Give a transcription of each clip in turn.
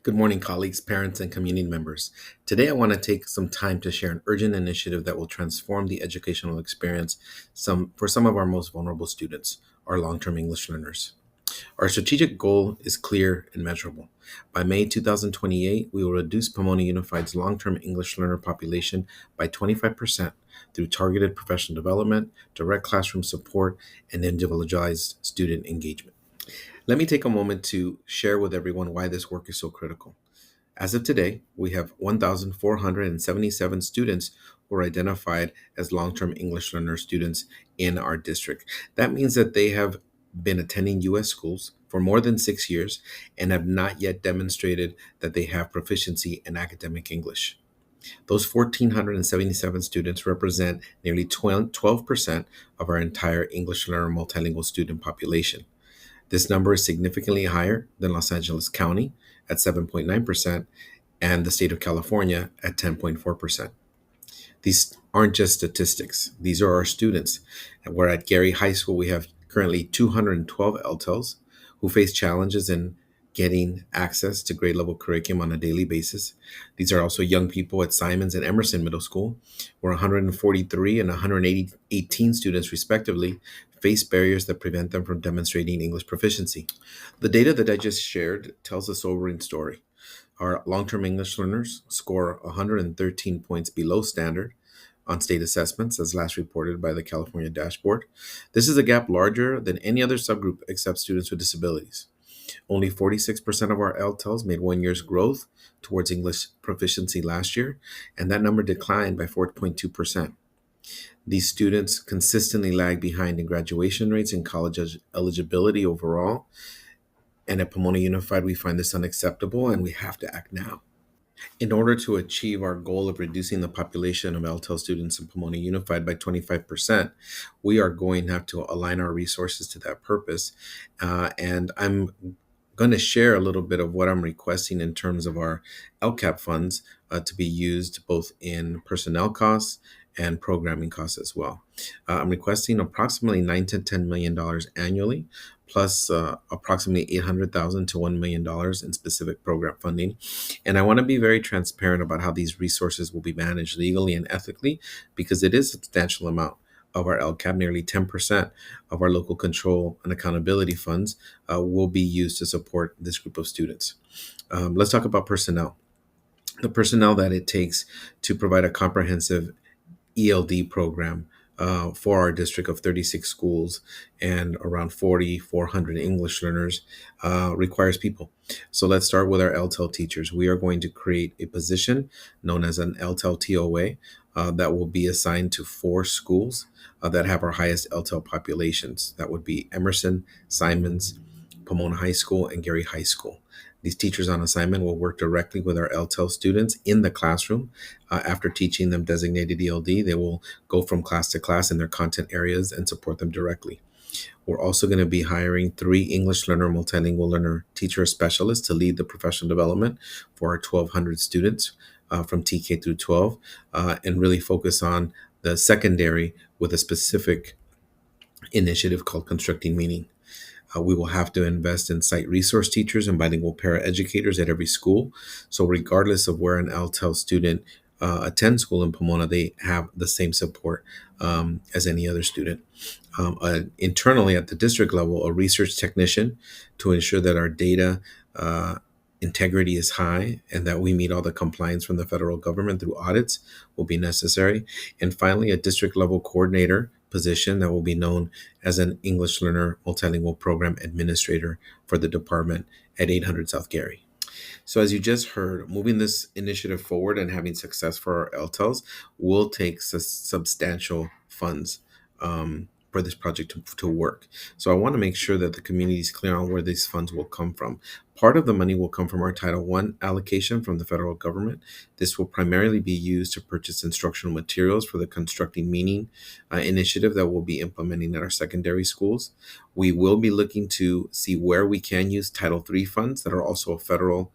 Good morning, colleagues, parents, and community members. Today, I want to take some time to share an urgent initiative that will transform the educational experience for some of our most vulnerable students, our long term English learners. Our strategic goal is clear and measurable. By May 2028, we will reduce Pomona Unified's long term English learner population by 25% through targeted professional development, direct classroom support, and individualized student engagement. Let me take a moment to share with everyone why this work is so critical. As of today, we have 1,477 students who are identified as long term English learner students in our district. That means that they have been attending U.S. schools for more than 6 years and have not yet demonstrated that they have proficiency in academic English. Those 1,477 students represent nearly 12% of our entire English learner multilingual student population. This number is significantly higher than Los Angeles County at 7.9% and the state of California at 10.4%. These aren't just statistics, these are our students. And we're at Gary High School. We have currently 212 LTELs who face challenges in getting access to grade level curriculum on a daily basis. These are also young people at Simons and Emerson Middle School, where 143 and 118 students, respectively, face barriers that prevent them from demonstrating English proficiency. The data that I just shared tells a sobering story. Our long term English learners score 113 points below standard on state assessments, as last reported by the California dashboard. This is a gap larger than any other subgroup except students with disabilities. Only 46% of our LTELs made 1 year's growth towards English proficiency last year, and that number declined by 4.2%. These students consistently lag behind in graduation rates and college eligibility overall. And at Pomona Unified, we find this unacceptable and we have to act now. In order to achieve our goal of reducing the population of LTEL students in Pomona Unified by 25%, we are going to have to align our resources to that purpose. And I'm going to share a little bit of what I'm requesting in terms of our LCAP funds to be used both in personnel costs and programming costs as well. I'm requesting approximately $9 to $10 million annually, plus approximately $800,000 to $1 million in specific program funding. And I want to be very transparent about how these resources will be managed legally and ethically, because it is a substantial amount of our LCAP. Nearly 10% of our local control and accountability funds will be used to support this group of students. Let's talk about personnel. The personnel that it takes to provide a comprehensive ELD program for our district of 36 schools and around 4,400 English learners requires people. So let's start with our LTEL teachers. We are going to create a position known as an LTEL TOA that will be assigned to 4 schools that have our highest LTEL populations. That would be Emerson, Simons, Pomona High School, and Gary High School. These teachers on assignment will work directly with our LTEL students in the classroom. After teaching them designated ELD, they will go from class to class in their content areas and support them directly. We're also going to be hiring 3 English learner, multilingual learner teacher specialists to lead the professional development for our 1,200 students from TK through 12 and really focus on the secondary with a specific initiative called Constructing Meaning. We will have to invest in site resource teachers and bilingual paraeducators at every school. So regardless of where an LTEL student attends school in Pomona, they have the same support as any other student. Internally at the district level, a research technician to ensure that our data integrity is high and that we meet all the compliance from the federal government through audits will be necessary. And finally, a district level coordinator position that will be known as an English learner multilingual program administrator for the department at 800 South Gary. So as you just heard, moving this initiative forward and having success for our LTELs will take substantial funds for this project to work. So I want to make sure that the community is clear on where these funds will come from. Part of the money will come from our Title I allocation from the federal government. This will primarily be used to purchase instructional materials for the Constructing Meaning initiative that we'll be implementing at our secondary schools. We will be looking to see where we can use Title III funds that are also a federal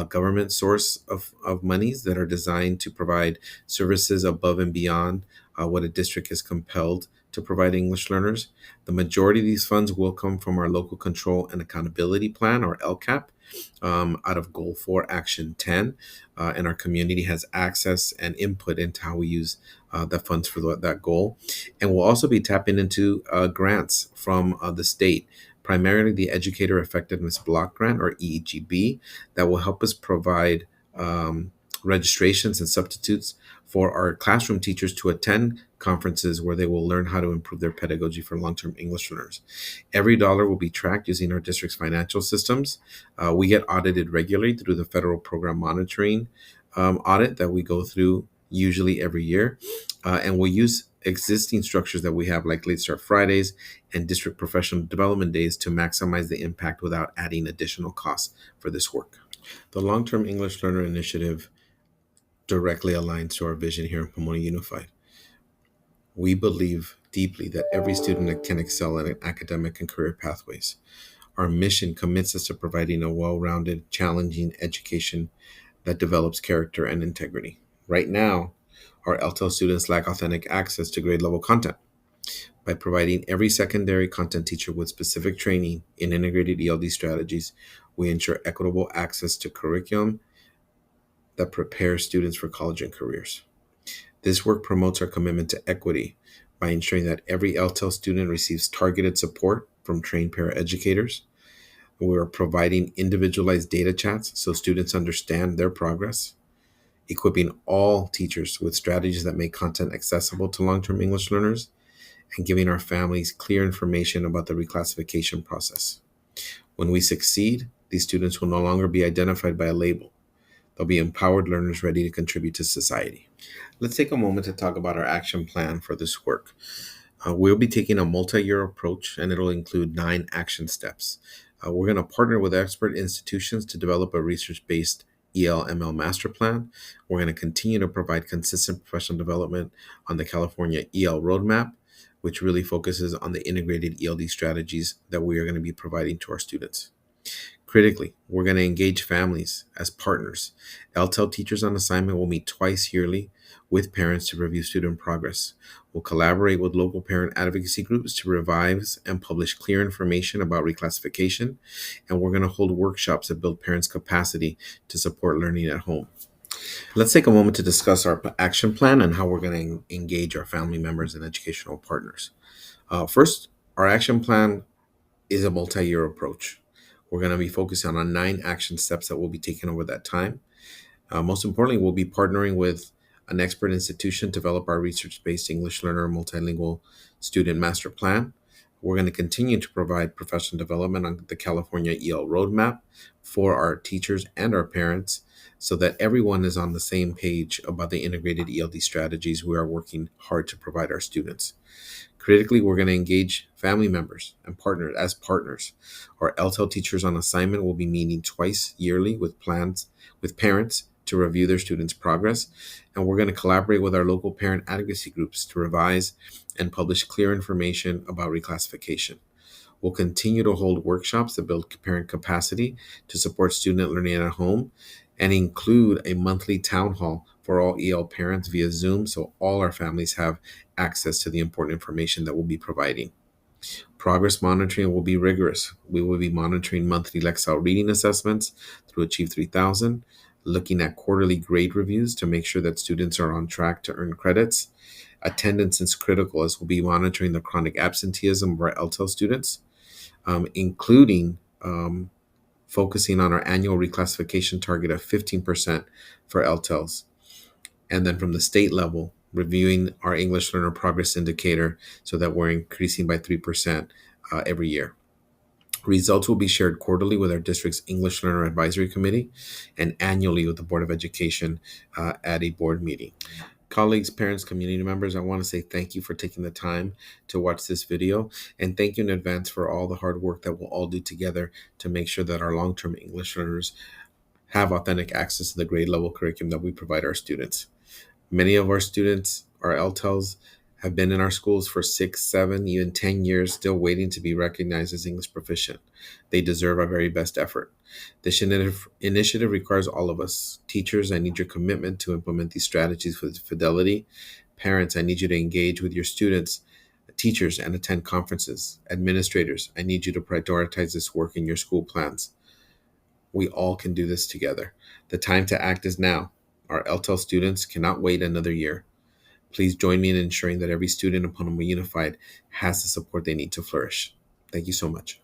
government source of monies that are designed to provide services above and beyond what a district is compelled to provide English learners. The majority of these funds will come from our Local Control and Accountability Plan, or LCAP, out of Goal 4 Action 10. And our community has access and input into how we use the funds for that goal. And we'll also be tapping into grants from the state, primarily the Educator Effectiveness Block Grant, or EEGB, that will help us provide registrations and substitutes for our classroom teachers to attend conferences where they will learn how to improve their pedagogy for long-term English learners. Every dollar will be tracked using our district's financial systems. We get audited regularly through the federal program monitoring audit that we go through usually every year. And we'll use existing structures that we have, like Late Start Fridays and district professional development days, to maximize the impact without adding additional costs for this work. The Long-Term English Learner Initiative directly aligns to our vision here in Pomona Unified. We believe deeply that every student can excel in academic and career pathways. Our mission commits us to providing a well-rounded, challenging education that develops character and integrity. Right now, our LTEL students lack authentic access to grade level content. By providing every secondary content teacher with specific training in integrated ELD strategies, we ensure equitable access to curriculum that prepares students for college and careers. This work promotes our commitment to equity by ensuring that every LTEL student receives targeted support from trained paraeducators. We are providing individualized data chats so students understand their progress, equipping all teachers with strategies that make content accessible to long-term English learners, and giving our families clear information about the reclassification process. When we succeed, these students will no longer be identified by a label. They'll be empowered learners ready to contribute to society. Let's take a moment to talk about our action plan for this work. We'll be taking a multi-year approach, and it'll include 9 action steps. We're going to partner with expert institutions to develop a research-based EL/ML master plan. We're going to continue to provide consistent professional development on the California EL roadmap, which really focuses on the integrated ELD strategies that we are going to be providing to our students. Critically, we're going to engage families as partners. LTEL teachers on assignment will meet twice yearly with parents to review student progress. We'll collaborate with local parent advocacy groups to revise and publish clear information about reclassification. And we're going to hold workshops that build parents' capacity to support learning at home. Let's take a moment to discuss our action plan and how we're going to engage our family members and educational partners. First, our action plan is a multi-year approach. We're going to be focusing on 9 action steps that will be taken over that time. Most importantly, we'll be partnering with an expert institution to develop our research-based English learner multilingual student master plan. We're going to continue to provide professional development on the California EL roadmap for our teachers and our parents so that everyone is on the same page about the integrated ELD strategies we are working hard to provide our students. Critically, we're going to engage family members and partners as partners. Our LTEL teachers on assignment will be meeting twice yearly with parents to review their students' progress. And we're going to collaborate with our local parent advocacy groups to revise and publish clear information about reclassification. We'll continue to hold workshops that build parent capacity to support student learning at home and include a monthly town hall for all EL parents via Zoom so all our families have access to the important information that we'll be providing. Progress monitoring will be rigorous. We will be monitoring monthly Lexile reading assessments through Achieve 3000, looking at quarterly grade reviews to make sure that students are on track to earn credits. Attendance is critical as we'll be monitoring the chronic absenteeism of our LTEL students, including focusing on our annual reclassification target of 15% for LTELs. And then from the state level, reviewing our English learner progress indicator so that we're increasing by 3% every year. Results will be shared quarterly with our district's English Learner Advisory Committee and annually with the Board of Education at a board meeting. Colleagues, parents, community members, I want to say thank you for taking the time to watch this video, and thank you in advance for all the hard work that we'll all do together to make sure that our long-term English learners have authentic access to the grade level curriculum that we provide our students. Many of our students, our LTELs, have been in our schools for 6, 7, even 10 years, still waiting to be recognized as English proficient. They deserve our very best effort. This initiative requires all of us. Teachers, I need your commitment to implement these strategies with fidelity. Parents, I need you to engage with your students Teachers, and attend conferences. Administrators, I need you to prioritize this work in your school plans. We all can do this together. The time to act is now. Our LTEL students cannot wait another year. Please join me in ensuring that every student, upon we unified, has the support they need to flourish. Thank you so much.